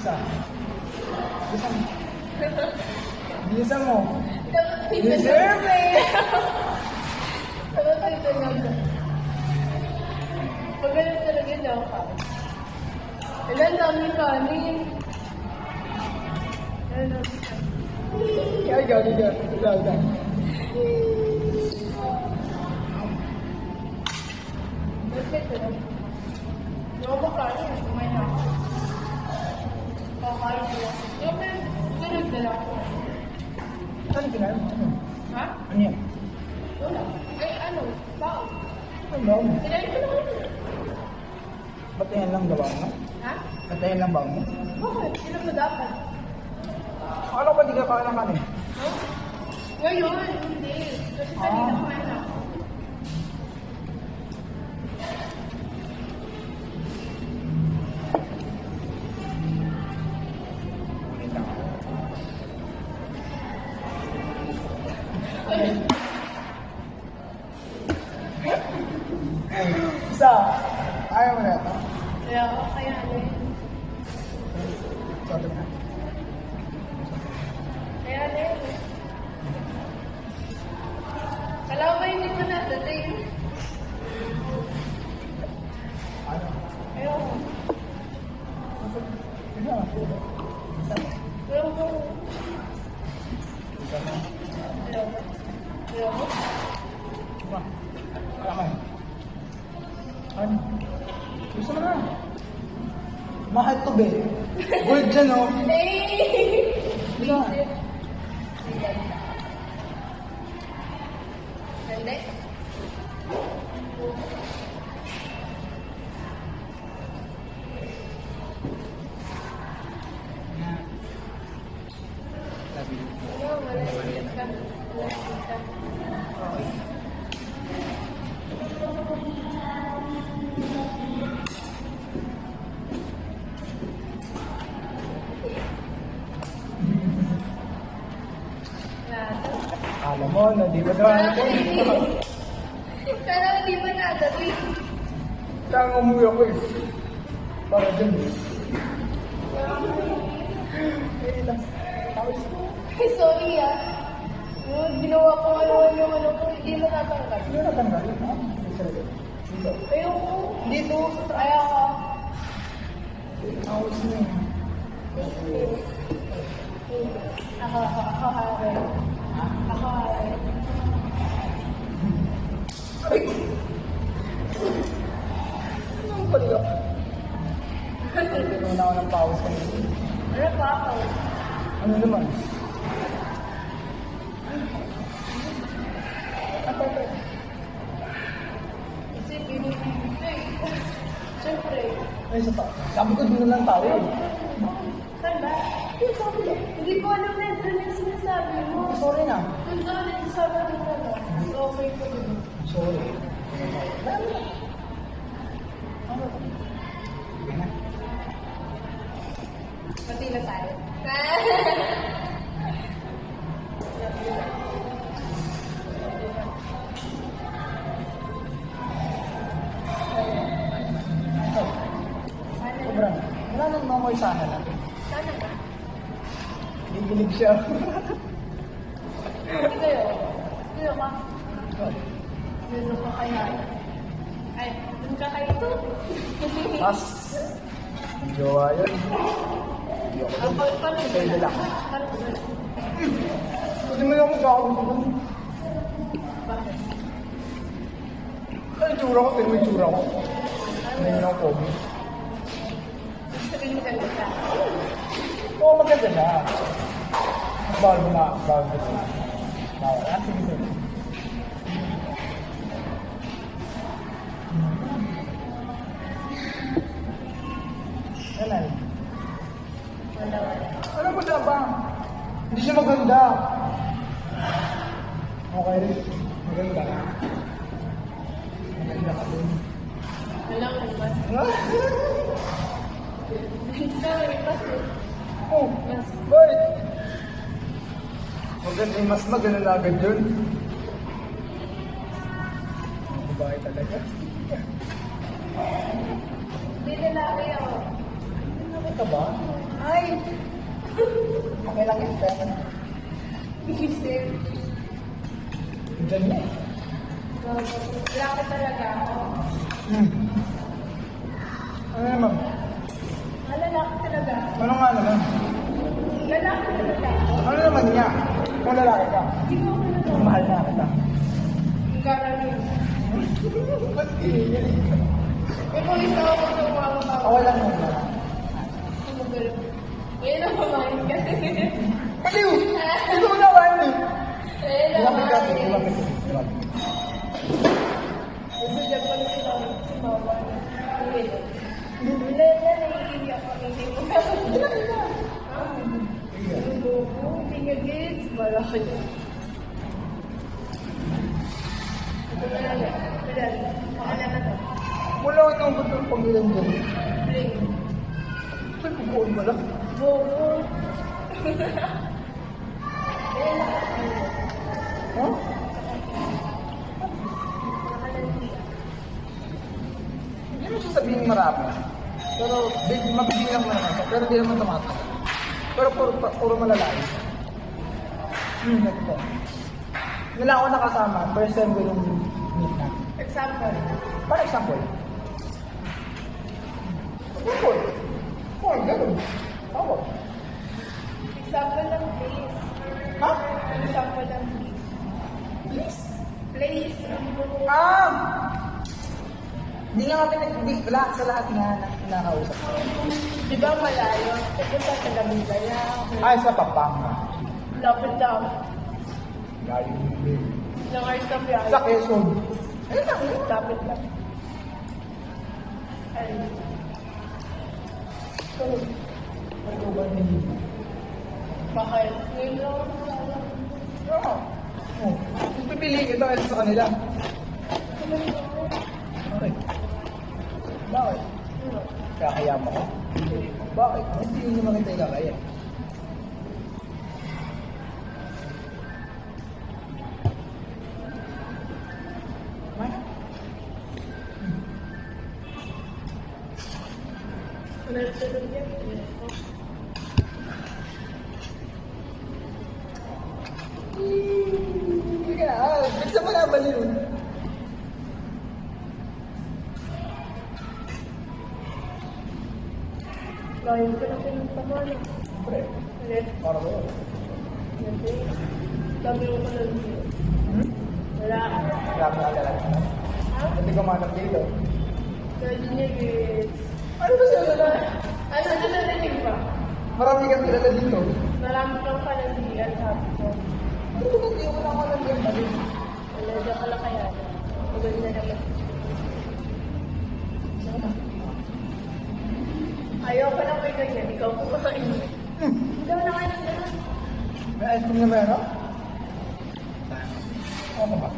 Isa. Bilisan mo. Bilisan mo. Deserve it! Dapat ito lang. Pag ganun talaga daw ka. Ilan dami kanin. Ano? Ay, gagi ka. Gagi. Perfect ko lang. Hindi ako makain. Kumain na ako. Kakain ko lang. Siyempre, sunod na lang ako. Saan kinain mo? Ano? Ha? Ano yan? Wala. Ay, ano? Bao. Ano ba? Kinain ko lang ano. Ba't yan lang gawa mo? Ha? Ba't yan lang ba mo? Bakit? Sino mo dapat? Ano ba di ka kain ng kanin? Ha? Ngayon, hindi. Kasi kanina kumain na ako. Isa. Ayaw mo na ito. Kaya ako kaya rin. Sabi na. Kaya rin. Kala ba hindi ko nadating? Ano? Ayoko. Isa. Isa. Ayoko. Isa na. Ayoko. Ayoko. Diba? Alam. Ano? Gusto mo na. Mahal to, be. Gold dyan, oh. Hey! Diba? Hindi. Ano, malamig ka. Malamig ka. Alam mo, na di ba naman ito? Sana hindi ba nadating? Kaya nga umuwi ako eh. Para dyan eh. Eh, lang. Tapos, Ay, sorry ah. Ginawa ko ano ko, hindi na natanggal. hindi na natanggal. Ah, may sarili. Dito. Ayoko. Dito. Ayoko. Tapos na yun. Ako harin. Ako harin. Ay! Anong pala? Pinuna ako ng pawis kanina. Ano pa ako? Ano naman? Kasi binibigay eh. Siyempre. Ay, isa pa. Sabi ko, doon na lang tayo. Saan ba? Yung sabi ko. Hindi ko alam na ito yung sinasabi mo. Sorry na. Kung saan ito sabi ko na. Okay ko din. Sorry. Dami na. Ano? Sige na. Pati na tayo. Ito. Sobrang. Wala nang mamoy sana lang. Sana ba? Bibilig siya. Hindi kayo. Sino ka? Meron ka kaya. Ay, dun ka kayo ito. Pas. Jowa yun. Hindi ako dun. Paano ba? Pwede lang. Paano ba? Pwede mo yung magkakagusto ko. Bakit? Ay, tsura ko. Pero may tsura ko. Ngayon ako pogi. Sabihin mo ganda ka. Oo, maganda siya. Bawal mo na. Bawal mo na. Bawal. Ah, sige, sige. Ano? Wala. Ano ba siya ba? Hindi siya maganda. Okay rin. Maganda ka. Maganda ka dun. Wala ko ba? Hindi may pas eh. Oh, Mas. bakit? Maganda yung mas maganda na agad yun. Babae talaga. Hindi lalaki ako. Ano ka ba? Ay! Okay lang yan, pero Isip. dyan na eh. Laki talaga ako. Ano naman? Lalaki talaga ako. Ano nga naman? Lalaki talaga ako. Ano naman niya? Kung lalaki ka, Hindi ko ako na mahal na kita. Ang garaling. Ba't ganyan? Eh kung isa ako ng mga Ako lang naman. tumugal. Ngayon ang pamahin ka. Aliw! Ito mo naman eh! Ngayon ang Lumapit ka, pamahin. lumapit ka. Gusto dyan pa na si Mama. Wala na, naiiyak ako. Hindi mo ka. Hindi nga gets. Bala ka dyan. Ito na lang. Pedal. Pakala na to. Wala ko itong ba't ang pangilan dyan. Bling. Ay, pupuon mo lang. Bobo. Ha? Nakalantiya. Hindi mo sasabihin marami. Pero mabibilang mo naman siya. Pero di naman tumatak. Pero puro malalaki. Ito. Wala ako nakasama. First time ko yung meet na. Example. For example. Example. Oh, ganun. Tawag. Example ng place. Ha? Example ng place. Please? Place. Ang buo. Hindi nga kami wala sa lahat nga nakausap. Di ba malayo? Pupunta sa Labindaya. Ay, sa Pampanga. Lapit lang. Galing din. Ng Ars na Piay. Sa Quezon. Ayun lang. Lapit lang. Ay. So, Ano ba nila? bakit? Ngayon lang ako nalala. Oo. Oh. Kung pipiliin ito sa kanila. Okay. Bakit? Kakaya mo ko? Bakit? Hindi nyo naman kita ikakaya. Nalala yan. Hindi ka na. Bisa mo na baliw. Ngayon ko na pinagtaman. Pre, Ulit. para ba yun? Ulit. Sabi ko na dito. Wala. Marami ka talaga. Ha? Hindi ka manap dito. Pwede niya gets. Ano ba sila na? Ano na narinig ba? Marami kang kilala dito. Marami kang kalandian, sabi ko. Ano ba hindi ko na ako lang ganyan mali? Wala dyan ka lang kaya. Maganda naman. Ayaw ka lang may ganyan. Ikaw kumain. Hindi ako nakain ng gano'n. May ice cream na meron? Ano ba?